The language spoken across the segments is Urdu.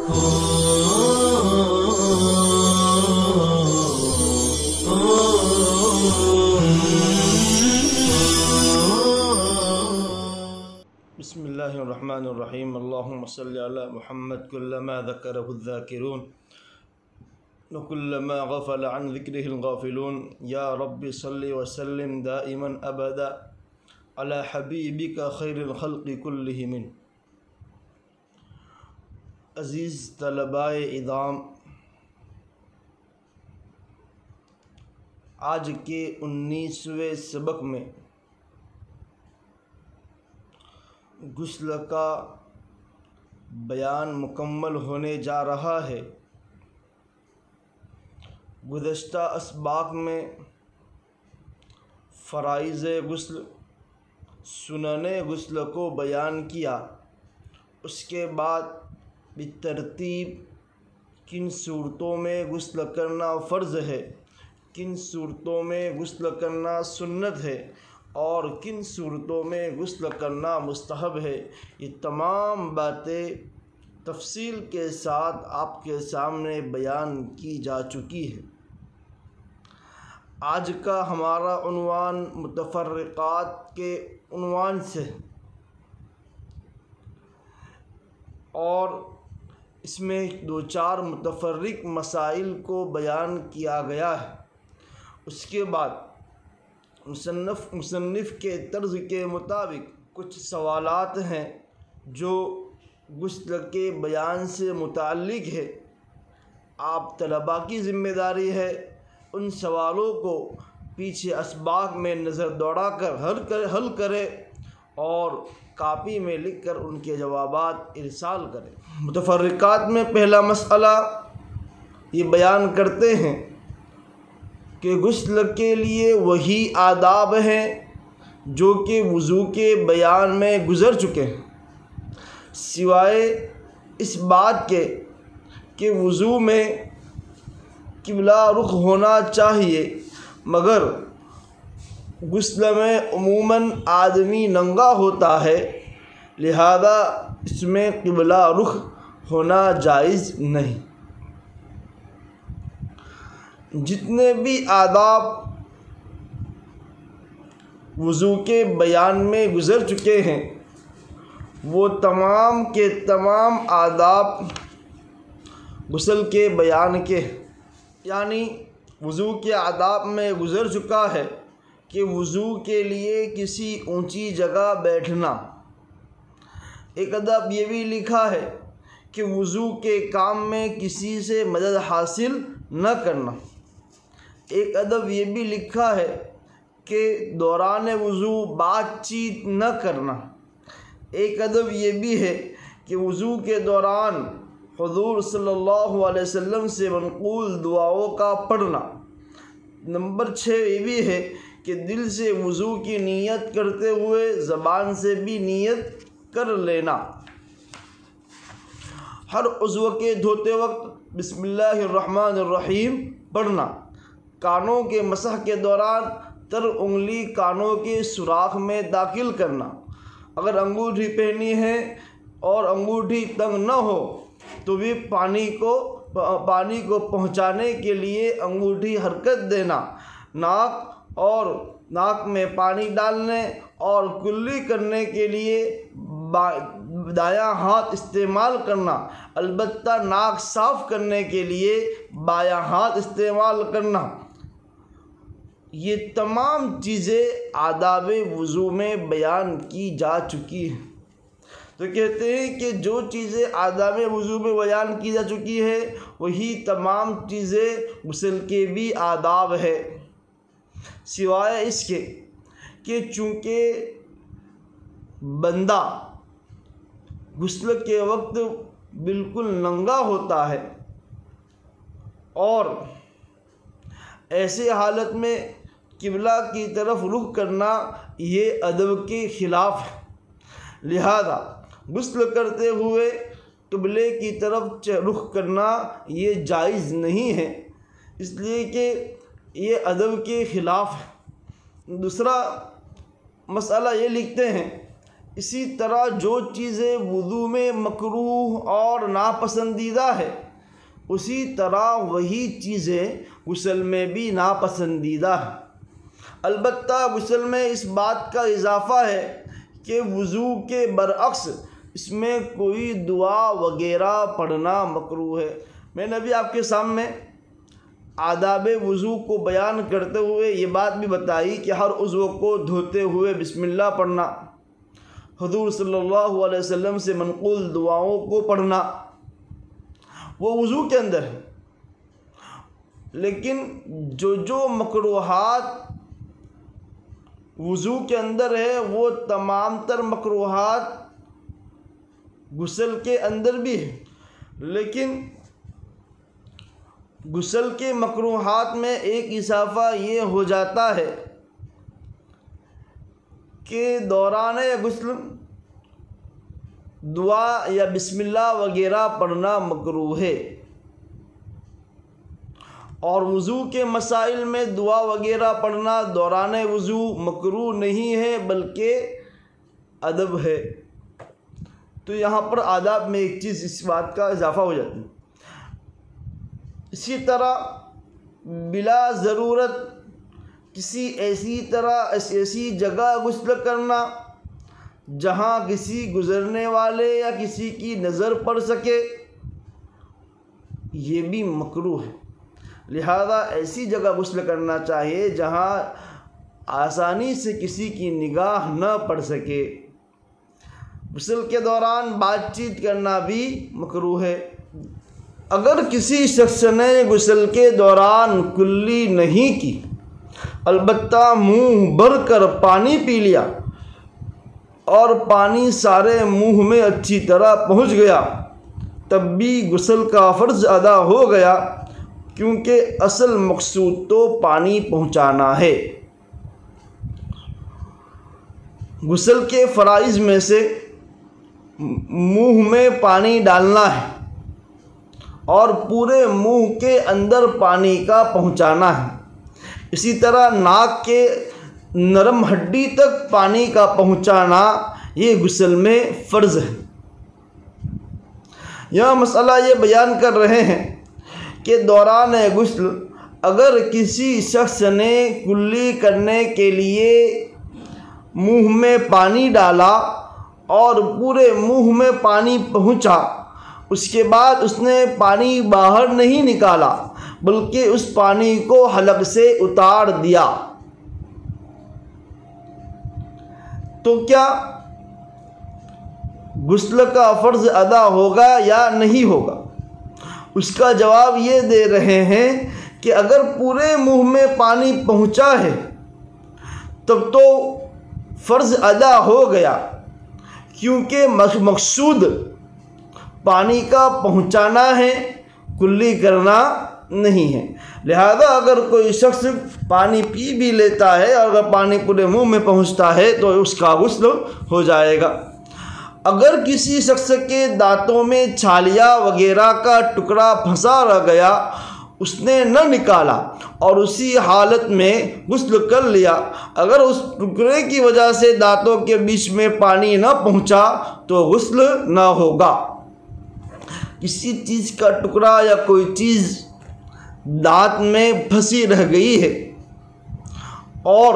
بسم اللہ الرحمن الرحیم اللہم صلی علی محمد کلما ذکرہ الذاکرون وکلما غفل عن ذکرہ الغافلون یا رب صلی وسلم دائما ابدا علی حبیبک خیر الخلق کلہم۔ عزیز طلبائے اعظام، آج کے 19ویں سبق میں غسل کا بیان مکمل ہونے جا رہا ہے۔ گزشتہ اسباق میں فرائض غسل، سنن غسل کو بیان کیا، اس کے بعد بالترتیب کن صورتوں میں غسل کرنا فرض ہے، کن صورتوں میں غسل کرنا سنت ہے اور کن صورتوں میں غسل کرنا مستحب ہے، یہ تمام باتیں تفصیل کے ساتھ آپ کے سامنے بیان کی جا چکی ہے۔ آج کا ہمارا عنوان متفرقات کے عنوان سے، اور اس میں 2-4 متفرق مسائل کو بیان کیا گیا ہے۔ اس کے بعد مصنف کے طرز کے مطابق کچھ سوالات ہیں جو غسل کے بیان سے متعلق ہے۔ آپ طلباء کی ذمہ داری ہے ان سوالوں کو پیچھے اسباق میں نظر دوڑا کر حل کرے اور کاپی میں لکھ کر ان کے جوابات ارسال کرے۔ متفرقات میں پہلا مسئلہ یہ بیان کرتے ہیں کہ غسل کے لیے وہی آداب ہیں جو کہ وضو کے بیان میں گزر چکے ہیں، سوائے اس بات کے کہ وضو میں قبلہ رخ ہونا چاہیے، مگر غسل میں عموماً آدمی ننگا ہوتا ہے، لہذا اس میں قبلہ رخ ہونا جائز نہیں۔ جتنے بھی آداب وضو کے بیان میں گزر چکے ہیں وہ تمام کے تمام آداب غسل کے بیان کے، یعنی وضو کے آداب میں گزر چکا ہے کہ وضو کے لیے کسی اونچی جگہ بیٹھنا۔ ایک ادب یہ بھی لکھا ہے کہ وضو کے کام میں کسی سے مدد حاصل نہ کرنا۔ ایک ادب یہ بھی لکھا ہے کہ دوران وضو بات چیت نہ کرنا۔ ایک ادب یہ بھی ہے کہ وضو کے دوران حضور صلی اللہ علیہ وسلم سے منقول دعاؤں کا پڑھنا۔ نمبر 6 یہ بھی ہے کہ دل سے وضو کی نیت کرتے ہوئے زبان سے بھی نیت کر لینا۔ ہر عضو کے دھوتے وقت بسم اللہ الرحمن الرحیم پڑھنا۔ کانوں کے مسح کے دوران تر انگلی کانوں کے سوراخ میں داخل کرنا۔ اگر انگوٹھی پہنی ہے اور انگوٹھی تنگ نہ ہو تو بھی پانی کو پہنچانے کے لیے انگوٹھی حرکت دینا۔ ناک میں پانی ڈالنے اور کلی کرنے کے لیے دایاں ہاتھ استعمال کرنا، البتہ ناک صاف کرنے کے لیے بایاں ہاتھ استعمال کرنا۔ یہ تمام چیزیں آداب وضو میں بیان کی جا چکی ہیں۔ تو کہتے ہیں کہ جو چیزیں آداب وضو میں بیان کی جا چکی ہے وہی تمام چیزیں غسل کے بھی آداب ہے، سوائے اس کے کہ چونکہ بندہ غسل کے وقت بالکل ننگا ہوتا ہے اور ایسے حالت میں قبلہ کی طرف رخ کرنا یہ ادب کے خلاف ہے، لہذا غسل کرتے ہوئے قبلے کی طرف رخ کرنا یہ جائز نہیں ہے، اس لیے کہ یہ ادب کے خلاف ہے۔ دوسرا مسئلہ یہ لکھتے ہیں اسی طرح جو چیزیں وضو میں مکروہ اور ناپسندیدہ ہے اسی طرح وہی چیزیں غسل میں بھی ناپسندیدہ ہیں۔ البتہ غسل میں اس بات کا اضافہ ہے کہ وضو کے برعکس اس میں کوئی دعا وغیرہ پڑھنا مکروہ ہے۔ میں نے بھی آپ کے سامنے آداب وضو کو بیان کرتے ہوئے یہ بات بھی بتائی کہ ہر عضو کو دھوتے ہوئے بسم اللہ پڑھنا، حضور صلی اللہ علیہ وسلم سے منقول دعاؤں کو پڑھنا، وہ وضو کے اندر ہے۔ لیکن جو مکروہات وضو کے اندر ہے وہ تمام تر مکروہات غسل کے اندر بھی ہے، لیکن غسل کے مکروہات میں ایک اضافہ یہ ہو جاتا ہے کہ دوران غسل دعا یا بسم اللہ وغیرہ پڑھنا مکروہ ہے، اور وضو کے مسائل میں دعا وغیرہ پڑھنا دوران وضو مکروہ نہیں ہے بلکہ ادب ہے۔ تو یہاں پر آداب میں ایک چیز اس بات کا اضافہ ہو جاتا ہے۔ اسی طرح بلا ضرورت کسی ایسی جگہ غسل کرنا جہاں کسی گزرنے والے یا کسی کی نظر پڑ سکے یہ بھی مکروہ ہے۔ لہذا ایسی جگہ غسل کرنا چاہیے جہاں آسانی سے کسی کی نگاہ نہ پڑ سکے۔ غسل کے دوران بات چیت کرنا بھی مکروہ ہے۔ اگر کسی شخص نے غسل کے دوران کلی نہیں کی، البتہ منہ بھر کر پانی پی لیا اور پانی سارے منہ میں اچھی طرح پہنچ گیا، تب بھی غسل کا فرض ادا ہو گیا، کیونکہ اصل مقصود تو پانی پہنچانا ہے۔ غسل کے فرائض میں سے منہ میں پانی ڈالنا ہے اور پورے منہ کے اندر پانی کا پہنچانا ہے۔ اسی طرح ناک کے نرم ہڈی تک پانی کا پہنچانا یہ غسل میں فرض ہے۔ یہاں مسئلہ یہ بیان کر رہے ہیں کہ دوران غسل اگر کسی شخص نے کلی کرنے کے لیے منہ میں پانی ڈالا اور پورے منہ میں پانی پہنچا، اس کے بعد اس نے پانی باہر نہیں نکالا بلکہ اس پانی کو حلق سے اتار دیا، تو کیا غسل کا فرض ادا ہوگا یا نہیں ہوگا؟ اس کا جواب یہ دے رہے ہیں کہ اگر پورے منہ میں پانی پہنچا ہے تب تو فرض ادا ہو گیا، کیونکہ مقصود پانی کا پہنچانا ہے، کلی کرنا نہیں ہے۔ لہذا اگر کوئی شخص پانی پی بھی لیتا ہے اور اگر پانی پورے منہ میں پہنچتا ہے تو اس کا غسل ہو جائے گا۔ اگر کسی شخص کے دانتوں میں چھالیاں وغیرہ کا ٹکڑا پھنسا رہ گیا، اس نے نہ نکالا اور اسی حالت میں غسل کر لیا، اگر اس ٹکڑے کی وجہ سے دانتوں کے بیچ میں پانی نہ پہنچا تو غسل نہ ہوگا۔ کسی چیز کا ٹکڑا یا کوئی چیز دانت میں پھنسی رہ گئی ہے اور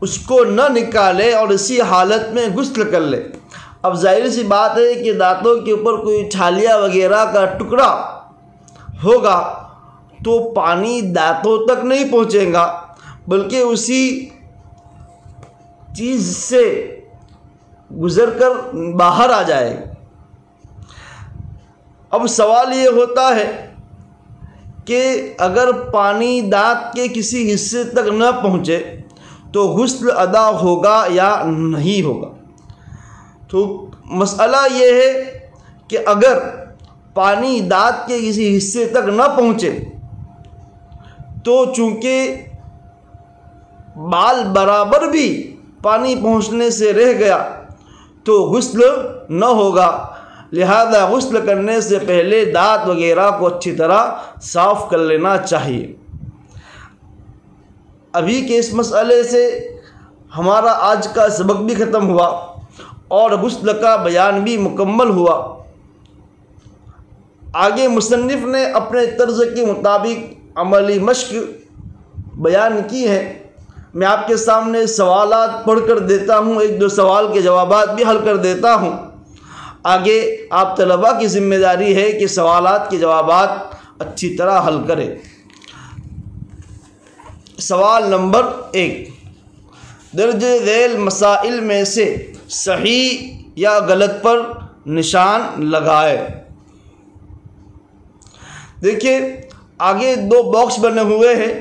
اس کو نہ نکالے اور اسی حالت میں غسل کر لے، اب ظاہر سی بات ہے کہ دانتوں کے اوپر کوئی چھالیاں وغیرہ کا ٹکڑا ہوگا تو پانی دانتوں تک نہیں پہنچے گا بلکہ اسی چیز سے گزر کر باہر آ جائے گا۔ اب سوال یہ ہوتا ہے کہ اگر پانی دانت کے کسی حصے تک نہ پہنچے تو غسل ادا ہوگا یا نہیں ہوگا؟ تو مسئلہ یہ ہے کہ اگر پانی دانت کے کسی حصے تک نہ پہنچے تو چونکہ بال برابر بھی پانی پہنچنے سے رہ گیا تو غسل نہ ہوگا، لہذا غسل کرنے سے پہلے دانت وغیرہ کو اچھی طرح صاف کر لینا چاہیے۔ ابھی کے اس مسئلے سے ہمارا آج کا سبق بھی ختم ہوا اور غسل کا بیان بھی مکمل ہوا۔ آگے مصنف نے اپنے طرز کے مطابق عملی مشق بیان کی ہے۔ میں آپ کے سامنے سوالات پڑھ کر دیتا ہوں، ایک دو سوال کے جوابات بھی حل کر دیتا ہوں۔ آگے آپ طلباء کی ذمہ داری ہے کہ سوالات کے جوابات اچھی طرح حل کریں۔ سوال نمبر 1، درج ذیل مسائل میں سے صحیح یا غلط پر نشان لگائے۔ دیکھیے آگے دو باکس بنے ہوئے ہیں،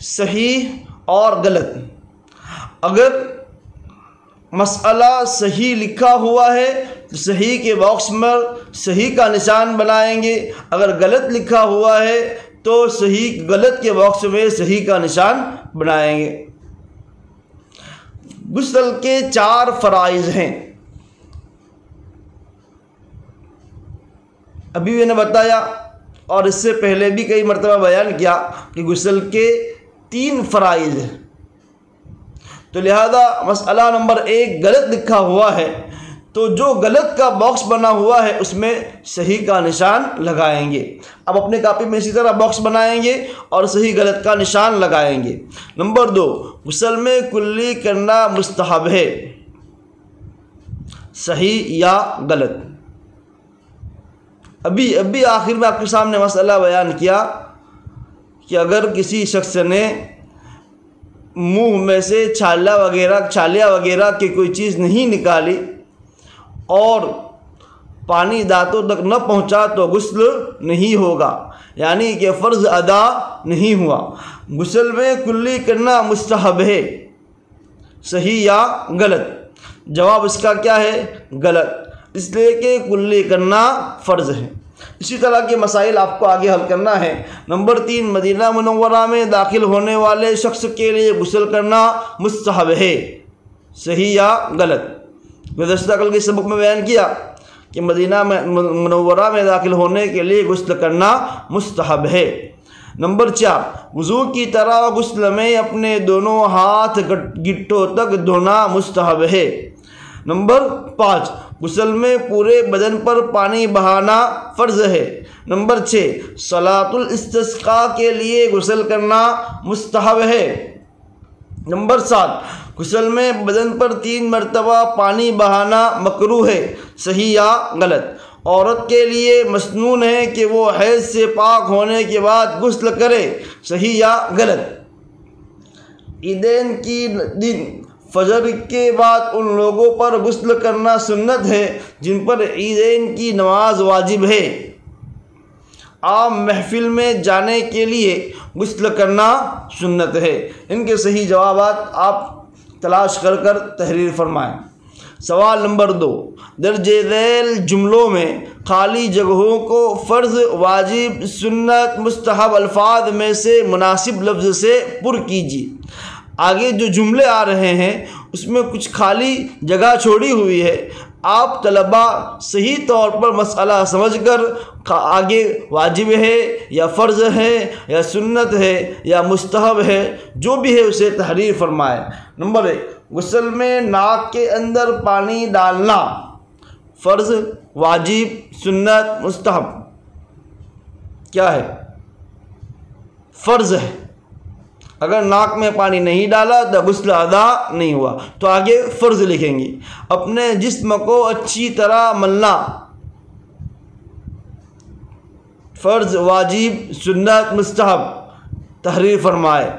صحیح اور غلط۔ اگر مسئلہ صحیح لکھا ہوا ہے تو صحیح کے باکس میں صحیح کا نشان بنائیں گے، اگر غلط لکھا ہوا ہے تو صحیح غلط کے باکس میں صحیح کا نشان بنائیں گے۔ غسل کے 4 فرائض ہیں۔ ابھی میں نے بتایا اور اس سے پہلے بھی کئی مرتبہ بیان کیا کہ غسل کے 3 فرائض ہیں، تو لہذا مسئلہ نمبر 1 غلط لکھا ہوا ہے تو جو غلط کا باکس بنا ہوا ہے اس میں صحیح کا نشان لگائیں گے۔ اب اپنے کاپی میں اسی طرح باکس بنائیں گے اور صحیح غلط کا نشان لگائیں گے۔ نمبر 2، غسل میں کلی کرنا مستحب ہے، صحیح یا غلط؟ ابھی آخر میں آپ کے سامنے مسئلہ بیان کیا کہ اگر کسی شخص نے منہ میں سے چھالیاں وغیرہ کی کوئی چیز نہیں نکالی اور پانی دانتوں تک نہ پہنچا تو غسل نہیں ہوگا، یعنی کہ فرض ادا نہیں ہوا۔ غسل میں کلی کرنا مستحب ہے، صحیح یا غلط؟ جواب اس کا کیا ہے؟ غلط، اس لیے کہ کلی کرنا فرض ہے۔ اسی طرح کے مسائل آپ کو آگے حل کرنا ہے۔ نمبر 3، مدینہ منورہ میں داخل ہونے والے شخص کے لیے غسل کرنا مستحب ہے، صحیح یا غلط؟ گزشتہ کل کے سبق میں بیان کیا کہ مدینہ منورہ میں داخل ہونے کے لیے غسل کرنا مستحب ہے۔ نمبر 4، وضو کی طرح غسل میں اپنے دونوں ہاتھ گٹھوں تک دھونا مستحب ہے۔ نمبر 5، غسل میں پورے بدن پر پانی بہانا فرض ہے۔ نمبر 6، صلاۃ الاستسقاء کے لیے غسل کرنا مستحب ہے۔ نمبر 7، غسل میں بدن پر 3 مرتبہ پانی بہانا مکروہ ہے، صحیح یا غلط؟ عورت کے لیے مسنون ہے کہ وہ حیض سے پاک ہونے کے بعد غسل کرے، صحیح یا غلط؟ عیدین کی دن فجر کے بعد ان لوگوں پر غسل کرنا سنت ہے جن پر عیدین کی نماز واجب ہے۔ عام محفل میں جانے کے لیے غسل کرنا سنت ہے۔ ان کے صحیح جوابات آپ تلاش کر تحریر فرمائیں۔ سوال نمبر 2، درج ذیل جملوں میں خالی جگہوں کو فرض، واجب، سنت، مستحب الفاظ میں سے مناسب لفظ سے پر کیجیے۔ آگے جو جملے آ رہے ہیں اس میں کچھ خالی جگہ چھوڑی ہوئی ہے، آپ طلباء صحیح طور پر مسئلہ سمجھ کر آگے واجب ہے یا فرض ہے یا سنت ہے یا مستحب ہے جو بھی ہے اسے تحریر فرمائیں۔ نمبر 1، غسل میں ناک کے اندر پانی ڈالنا فرض، واجب، سنت، مستحب؟ کیا ہے؟ فرض ہے۔ اگر ناک میں پانی نہیں ڈالا تو غسل ادا نہیں ہوا، تو آگے فرض لکھیں گے۔ اپنے جسم کو اچھی طرح ملنا فرض، واجب، سنت، مستحب؟ تحریر فرمائے۔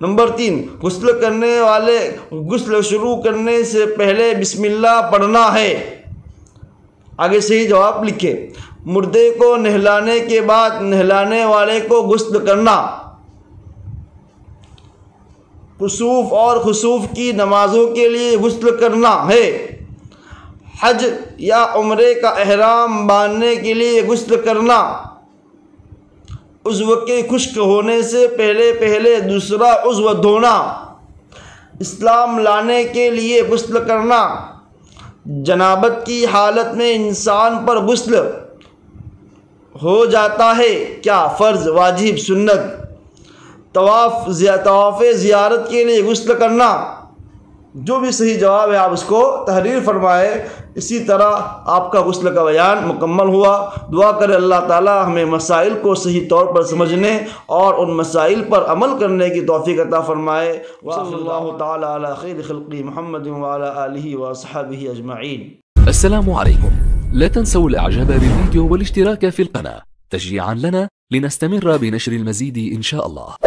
نمبر 3، غسل کرنے والے غسل شروع کرنے سے پہلے بسم اللہ پڑھنا ہے، آگے صحیح جواب لکھے۔ مردے کو نہلانے کے بعد نہلانے والے کو غسل کرنا، کسوف اور خسوف کی نمازوں کے لیے غسل کرنا ہے، حج یا عمرے کا احرام باندھنے کے لیے غسل کرنا، عضو کے خشک ہونے سے پہلے دوسرا عضو دھونا، اسلام لانے کے لیے غسل کرنا، جنابت کی حالت میں انسان پر غسل ہو جاتا ہے، کیا فرض، واجب، سنت؟ طواف زیارت کے لیے غسل کرنا، جو بھی صحیح جواب ہے آپ اس کو تحریر فرمائے۔ اسی طرح آپ کا غسل کا بیان مکمل ہوا۔ دعا کرے اللہ تعالی ہمیں مسائل کو صحیح طور پر سمجھنے اور ان مسائل پر عمل کرنے کی توفیق عطا فرمائے۔ وصلی اللہ تعالی علی خیر خلقہ محمد وعلی آلہ واصحابہ اجمعین۔ السلام عليكم. لا تنسوا الاعجاب بالفيديو والاشتراك في القناة تشجيعا لنا لنستمر بنشر المزيد إن شاء الله.